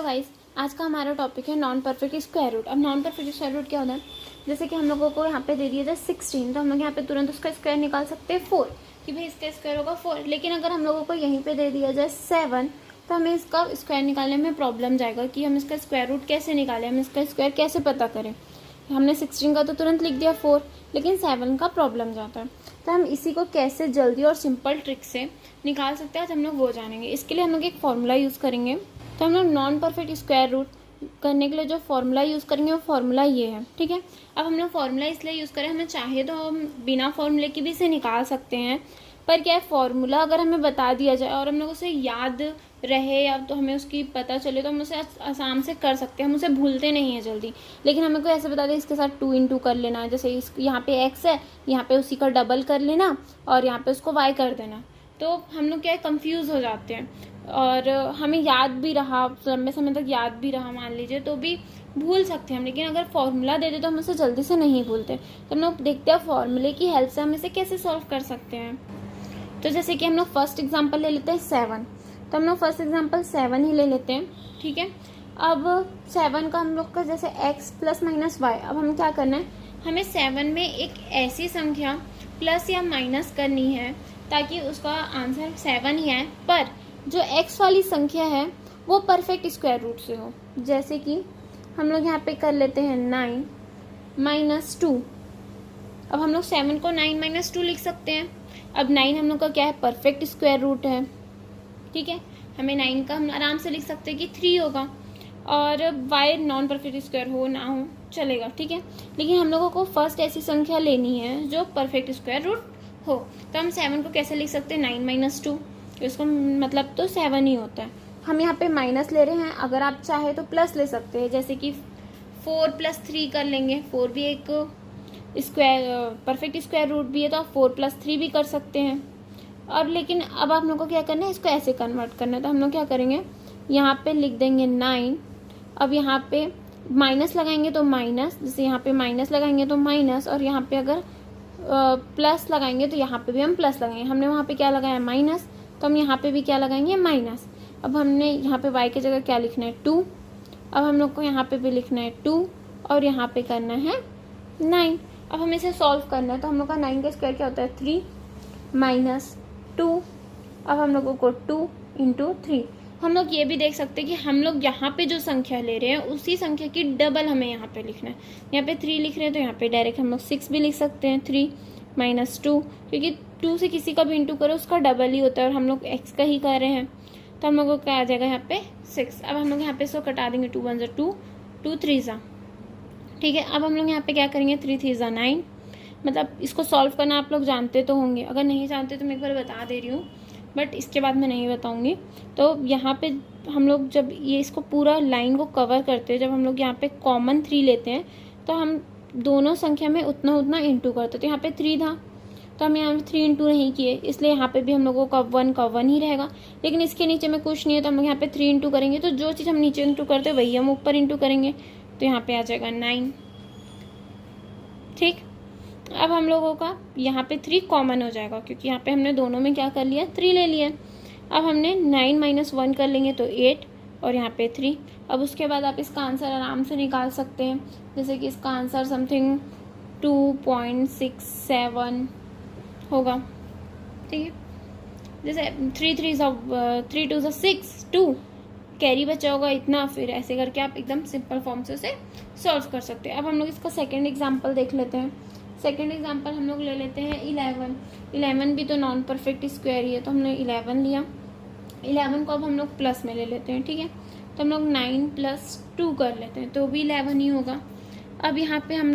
Guys, आज का हमारा टॉपिक है नॉन परफेक्ट स्क्वायर रूट। अब नॉन परफेक्ट स्क्वायर रूट क्या होता है? जैसे कि हम लोगों को यहाँ पे दे दिया जाए 16, तो हम लोग यहाँ पे तुरंत उसका स्क्वायर निकाल सकते हैं 4 कि भाई इसका स्क्वायर होगा 4। लेकिन अगर हम लोगों को यहीं पे दे दिया जाए 7 तो हमें इसका स्क्वायर निकालने में प्रॉब्लम जाएगा कि हम इसका स्क्वायर रूट कैसे निकालें, हम इसका स्क्वायर कैसे पता करें। हमने 16 का तो तुरंत लिख दिया 4, लेकिन 7 का प्रॉब्लम जाता है। तो हम इसी को कैसे जल्दी और सिंपल ट्रिक से निकाल सकते हैं, आज हम लोग वो जानेंगे। इसके लिए हम लोग एक फॉर्मूला यूज़ करेंगे। तो हम लोग नॉन परफेक्ट स्क्वायर रूट करने के लिए जो फॉर्मूला यूज़ करेंगे वो फॉर्मूला ये है, ठीक है। अब हम लोग फॉर्मूला इसलिए यूज़ करें, हमें चाहे तो हम बिना फॉर्मूले के भी इसे निकाल सकते हैं, पर क्या है, फॉर्मूला अगर हमें बता दिया जाए और हम लोग उसे याद रहे या तो हमें उसकी पता चले तो हम उसे आसान से कर सकते हैं, हम उसे भूलते नहीं हैं जल्दी। लेकिन हमें कोई ऐसे बता दे इसके साथ 2 इंटू कर लेना है, जैसे इस यहाँ पे x है, यहाँ पे उसी का डबल कर लेना और यहाँ पे उसको y कर देना, तो हम लोग क्या है कंफ्यूज हो जाते हैं और हमें याद भी रहा, लंबे समय तक याद भी रहा मान लीजिए, तो भी भूल सकते हैं हम। लेकिन अगर फॉर्मूला दे दे तो हम उसे जल्दी से नहीं भूलते। तो हम लोग देखते हैं फॉर्मूले की हेल्प से हम इसे कैसे सॉल्व कर सकते हैं। तो जैसे कि हम लोग फर्स्ट एग्जांपल ले लेते हैं 7, तो हम लोग फर्स्ट एग्जांपल 7 ही ले लेते हैं, ठीक है। अब 7 का हम लोग का जैसे x प्लस माइनस वाई, अब हमें क्या करना है, हमें 7 में एक ऐसी संख्या प्लस या माइनस करनी है ताकि उसका आंसर 7 ही आए, पर जो x वाली संख्या है वो परफेक्ट स्क्वायर रूट से हो। जैसे कि हम लोग यहाँ पे कर लेते हैं 9 माइनस 2। अब हम लोग 7 को 9 माइनस 2 लिख सकते हैं। अब 9 हम लोग का क्या है, परफेक्ट स्क्वायर रूट है, ठीक है। हमें 9 का हम आराम से लिख सकते हैं कि 3 होगा, और y नॉन परफेक्ट स्क्वायर हो ना हो चलेगा, ठीक है। लेकिन हम लोगों को फर्स्ट ऐसी संख्या लेनी है जो परफेक्ट स्क्वायर रूट हो। तो हम 7 को कैसे लिख सकते हैं, 9 माइनस 2, इसका मतलब तो 7 ही होता है। हम यहाँ पे माइनस ले रहे हैं, अगर आप चाहे तो प्लस ले सकते हैं, जैसे कि 4 प्लस 3 कर लेंगे। 4 भी एक स्क्वायर परफेक्ट स्क्वायर रूट भी है, तो आप 4 प्लस 3 भी कर सकते हैं। और लेकिन अब आप लोगों को क्या करना है, इसको ऐसे कन्वर्ट करना है। तो हम लोग क्या करेंगे, यहाँ पे लिख देंगे 9। अब यहाँ पे माइनस लगाएंगे तो माइनस, जैसे यहाँ पे माइनस लगाएंगे तो माइनस, और यहाँ पे अगर प्लस लगाएंगे तो यहाँ पे भी हम प्लस लगाएंगे। हमने वहाँ पे क्या लगाया, माइनस, तो हम यहाँ पे भी क्या लगाएंगे, माइनस। अब हमने यहाँ पे y की जगह क्या लिखना है, 2। अब हम लोग को यहाँ पे भी लिखना है 2 और यहाँ पे करना है 9। अब हमें इसे सॉल्व करना है, तो हम लोग का 9 का स्क्वायर क्या होता है, 3 माइनस 2। अब हम लोगों को 2 इंटू 3। हम लोग ये भी देख सकते हैं कि हम लोग यहाँ पे जो संख्या ले रहे हैं उसी संख्या की डबल हमें यहाँ पे लिखना है। यहाँ पे 3 लिख रहे हैं तो यहाँ पे डायरेक्ट हम लोग 6 भी लिख सकते हैं, 3 माइनस 2, क्योंकि 2 से किसी का भी इंटू करो उसका डबल ही होता है और हम लोग x का ही कर रहे हैं, तो हम लोग को क्या आ जाएगा यहाँ पे 6। अब हम लोग यहाँ पे इसको कटा देंगे, 2 1 2, 2 3 जा, ठीक है। अब हम लोग यहाँ पे क्या करेंगे, 3 3 जा 9। मतलब इसको सॉल्व करना आप लोग जानते तो होंगे, अगर नहीं जानते तो मैं एक बार बता दे रही हूँ, बट इसके बाद मैं नहीं बताऊँगी। तो यहाँ पे हम लोग जब ये इसको पूरा लाइन को कवर करते हैं, जब हम लोग यहाँ पे कॉमन 3 लेते हैं तो हम दोनों संख्या में उतना उतना इंटू करते। तो यहाँ पे 3 था तो हम यहाँ पे 3 इंटू नहीं किए, इसलिए यहाँ पे भी हम लोगों का 1 ही रहेगा। लेकिन इसके नीचे में कुछ नहीं है तो हम लोग यहाँ पे 3 इंटू करेंगे, तो जो चीज़ हम नीचे इंटू करते हैं वही हम ऊपर इंटू करेंगे, तो यहाँ पे आ जाएगा 9, ठीक। अब हम लोगों का यहाँ पे 3 कॉमन हो जाएगा, क्योंकि यहाँ पे हमने दोनों में क्या कर लिया, 3 ले लिया। अब हमने 9 माइनस 1 कर लेंगे तो 8 और यहाँ पे 3। अब उसके बाद आप इसका आंसर आराम से निकाल सकते हैं, जैसे कि इसका आंसर समथिंग 2.67 होगा, ठीक है। जैसे 3 2 6, 2 कैरी बचा होगा इतना, फिर ऐसे करके आप एकदम सिंपल फॉर्म से उसे सॉल्व कर सकते हैं। अब हम लोग इसका सेकंड एग्जांपल देख लेते हैं। सेकंड एग्जांपल हम लोग ले लेते हैं 11 भी तो नॉन परफेक्ट स्क्वायर ही है, तो हमने 11 लिया। 11 को अब हम लोग प्लस में ले लेते हैं, ठीक है। तो हम लोग 9 प्लस 2 कर लेते हैं तो भी 11 ही होगा। अब यहाँ पे हम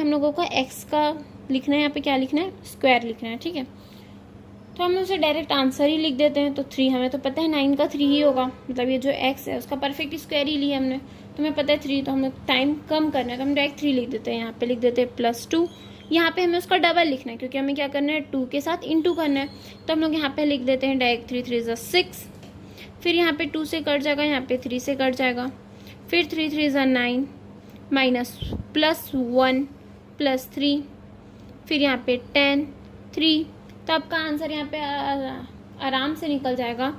लोगों का x का लिखना है, यहाँ पे क्या लिखना है, स्क्वायर लिखना है, ठीक है। तो हम उसे डायरेक्ट आंसर ही लिख देते हैं। तो 3 हमें तो पता है 9 का 3 ही होगा, मतलब ये जो x है उसका परफेक्ट स्क्वायर ही लिया हमने, तो हमें पता है 3, तो हमें टाइम कम करना है तो हम डायरेक्ट 3 लिख देते हैं। यहाँ पे लिख देते हैं +2। यहाँ पे हमें उसका डबल लिखना है क्योंकि हमें क्या करना है, 2 के साथ इंटू करना है, तो हम लोग यहाँ पे लिख देते हैं डायरेक्ट 3 3 6। फिर यहाँ पे 2 से कट जाएगा, यहाँ पे 3 से कट जाएगा, फिर 3 3 9 माइनस +1 +3, फिर यहाँ पे 10 3। तो आपका आंसर यहाँ पे आराम से निकल जाएगा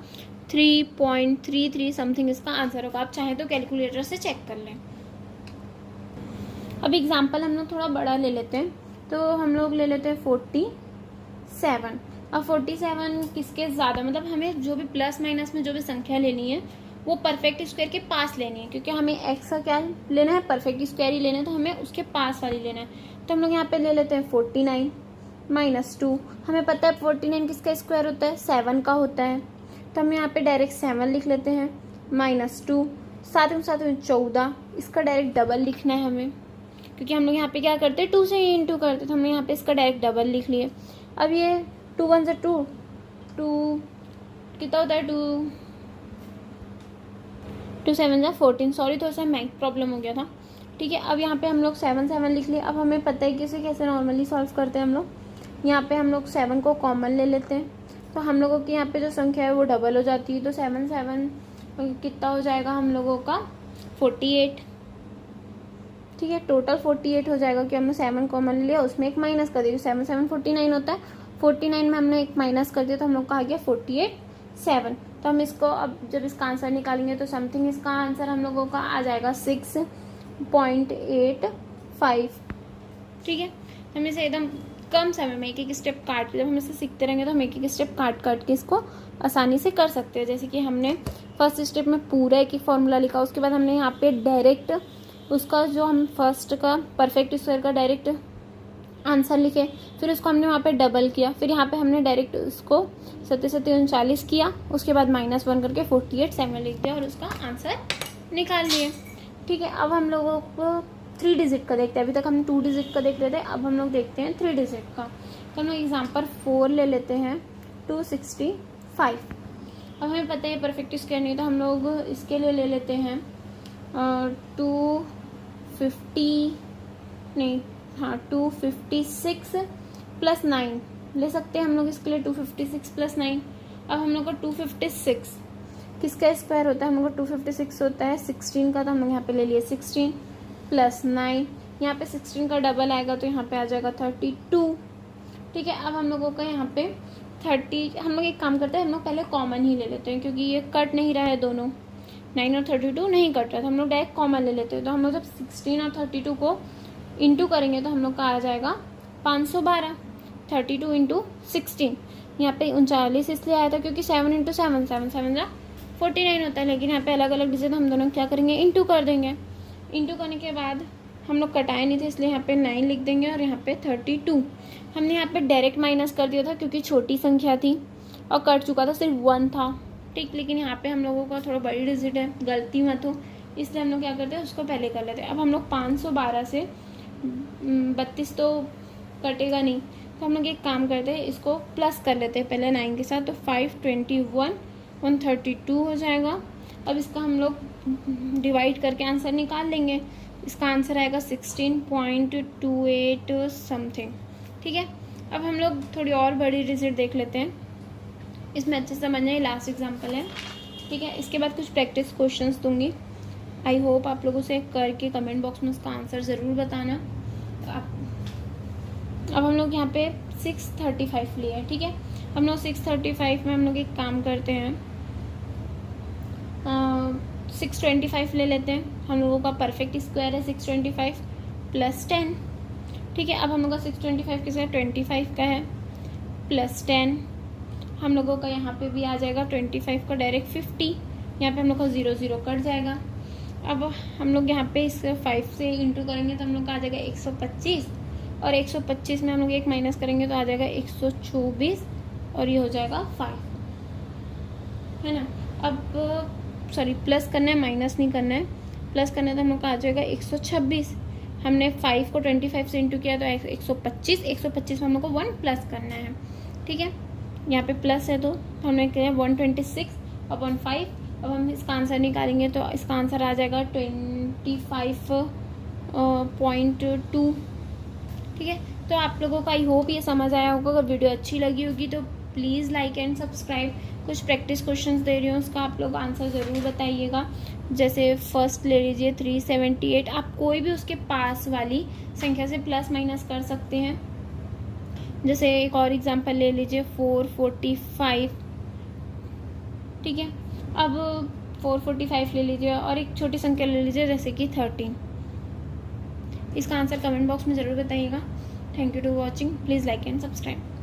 3.33 समथिंग इसका आंसर होगा। आप चाहें तो कैलकुलेटर से चेक कर लें। अब एग्जाम्पल हम लोग थोड़ा बड़ा ले लेते हैं, तो हम लोग ले लेते हैं 47। अब 47 किसके ज़्यादा, मतलब हमें जो भी प्लस माइनस में जो भी संख्या लेनी है वो परफेक्ट स्क्वायर के पास लेनी है, क्योंकि हमें एक्स का क्या लेना है, परफेक्ट स्क्वायर ही लेना है, तो हमें उसके पास वाली लेना है। तो हम लोग यहाँ पे ले लेते हैं 49 -2। हमें पता है 49 किसका स्क्वायर होता है, 7 का होता है, तो हम यहाँ पे डायरेक्ट 7 लिख लेते हैं -2। साथ में 14, इसका डायरेक्ट डबल लिखना है हमें, क्योंकि हम लोग यहाँ पे क्या करते हैं 2 से ही इंटू करते, तो हमने यहाँ पे इसका डायरेक्ट डबल लिख लिए। अब ये 2 1 से 2 कितना होता है, 2 7 जा 14। सॉरी, थोड़ा सा मैथ प्रॉब्लम हो गया था। ठीक है, अब यहाँ पे हम लोग 7 लिख लिए। अब हमें पता है कि इसे कैसे नॉर्मली सॉल्व करते हैं हम लोग। यहाँ पे हम लोग 7 को कॉमन ले लेते हैं, तो हम लोगों की यहाँ पे जो संख्या है वो डबल हो जाती है, तो 7 कितना हो जाएगा हम लोगों का 48। ठीक है, टोटल 48 हो जाएगा, कि हमने 7 कॉमन लिया, उसमें एक माइनस कर दिया, 7 7 49 होता है, 49 में हमने एक माइनस कर दिया, तो हम लोग का आ गया 48 तो हम इसको अब जब इसका आंसर निकालेंगे तो समथिंग इसका आंसर हम लोगों का आ जाएगा 6.85। ठीक है, हम इसे एकदम कम समय में एक एक स्टेप काट के, जब हम इसे सीखते रहेंगे तो हम एक एक स्टेप काट के इसको आसानी से कर सकते हैं। जैसे कि हमने फर्स्ट स्टेप में पूरा एक फॉर्मूला लिखा, उसके बाद हमने यहाँ पे डायरेक्ट उसका जो हम फर्स्ट का परफेक्ट स्क्वायर का डायरेक्ट आंसर लिखे, फिर उसको हमने वहाँ पे डबल किया, फिर यहाँ पे हमने डायरेक्ट उसको 37 किया, उसके बाद -1 करके 48 लिख दिया और उसका आंसर निकाल लिए। ठीक है, अब हम लोगों को 3 डिजिट का देखते हैं। अभी तक हम 2 डिजिट का देख रहे थे, अब हम लोग देखते हैं 3 डिजिट का। तो हम लोग एग्जाम्पल 4 ले लेते हैं, 265। अब हमें पता है परफेक्ट स्क्वायर नहीं, तो हम लोग इसके लिए ले लेते हैं 256 + 9 ले सकते हैं हम लोग इसके लिए, 256 + 9। अब हम लोग का 256 किसका स्क्वायर होता है, हम लोग का 256 होता है 16 का, तो हम लोग यहाँ पे ले लिए 16 + 9। यहाँ पे 16 का डबल आएगा, तो यहाँ पे आ जाएगा 32। ठीक है, अब हम लोगों का यहाँ पे 30, हम लोग एक काम करते हैं, हम लोग पहले कॉमन ही ले लेते हैं, क्योंकि ये कट नहीं रहा है, दोनों 9 और 32 नहीं कट रहा था, हम लोग डायरेक्ट कॉमन ले लेते हैं। तो हम लोग जब 16 और 32 को इंटू करेंगे तो हम लोग का आ जाएगा 512। 32 × 16, यहाँ पे 39 इसलिए आया था क्योंकि 7 × 7 7 7 49 होता है, लेकिन यहाँ पे अलग अलग डिजिट हम दोनों क्या करेंगे, इंटू कर देंगे। इंटू करने के बाद हम लोग कटाए नहीं थे, इसलिए यहाँ पे 9 लिख देंगे और यहाँ पे 32। हमने यहाँ पे डायरेक्ट माइनस कर दिया था क्योंकि छोटी संख्या थी और कट चुका था, सिर्फ 1 था। ठीक, लेकिन यहाँ पे हम लोगों का थोड़ा बड़ी डिजिट है, गलती मत हो, इसलिए हम लोग क्या करते हैं उसको पहले कर लेते हैं। अब हम लोग 512 से 32 तो कटेगा नहीं, तो हम लोग एक काम करते हैं, इसको प्लस कर लेते हैं पहले 9 के साथ, तो 521 132 हो जाएगा। अब इसका हम लोग डिवाइड करके आंसर निकाल लेंगे, इसका आंसर आएगा 16.28 समथिंग। ठीक है, अब हम लोग थोड़ी और बड़ी डिजिट देख लेते हैं, इसमें अच्छे से समझ जाए, लास्ट एग्जाम्पल है। ठीक है, इसके बाद कुछ प्रैक्टिस क्वेश्चंस दूंगी, आई होप आप लोगों से करके कमेंट बॉक्स में उसका आंसर ज़रूर बताना। अब हम लोग यहाँ पे 635 लिए, ठीक है, हम लोग 635 में हम लोग एक काम करते हैं, 625 ले लेते हैं। हम लोगों का परफेक्ट स्क्वायर है 625 + 10। ठीक है, अब हम लोग का 625 किसका है, 25 का है, +10। हम लोगों का यहाँ पे भी आ जाएगा 25 का डायरेक्ट 50, यहाँ पे हम लोग का 0 0 कट जाएगा। अब हम लोग यहाँ पे इस 5 से इंटू करेंगे तो हम लोग का आ जाएगा 125, और 125 में हम लोग एक माइनस करेंगे तो आ जाएगा 124, और ये हो जाएगा 5, है ना। अब सॉरी, प्लस करना है, माइनस नहीं करना है, प्लस करना है, तो हम लोग का आ जाएगा 126। हमने 5 को 25 से इंटू किया तो 125, 125 में हम लोग को 1 प्लस करना है। ठीक है, यहाँ पे प्लस है तो हमने किया 126/5। अब हम इसका आंसर निकालेंगे तो इसका आंसर आ जाएगा 25.2। ठीक है, तो आप लोगों का आई होप ये समझ आया होगा। अगर वीडियो अच्छी लगी होगी तो प्लीज़ लाइक एंड सब्सक्राइब। कुछ प्रैक्टिस क्वेश्चंस दे रही हूँ, उसका आप लोग आंसर ज़रूर बताइएगा। जैसे फर्स्ट ले लीजिए 378, आप कोई भी उसके पास वाली संख्या से प्लस माइनस कर सकते हैं। जैसे एक और एग्जांपल ले लीजिए 445, ठीक है, अब 445 ले लीजिए और एक छोटी संख्या ले लीजिए जैसे कि 13। इसका आंसर कमेंट बॉक्स में ज़रूर बताइएगा। Thank you to watching, please like and subscribe.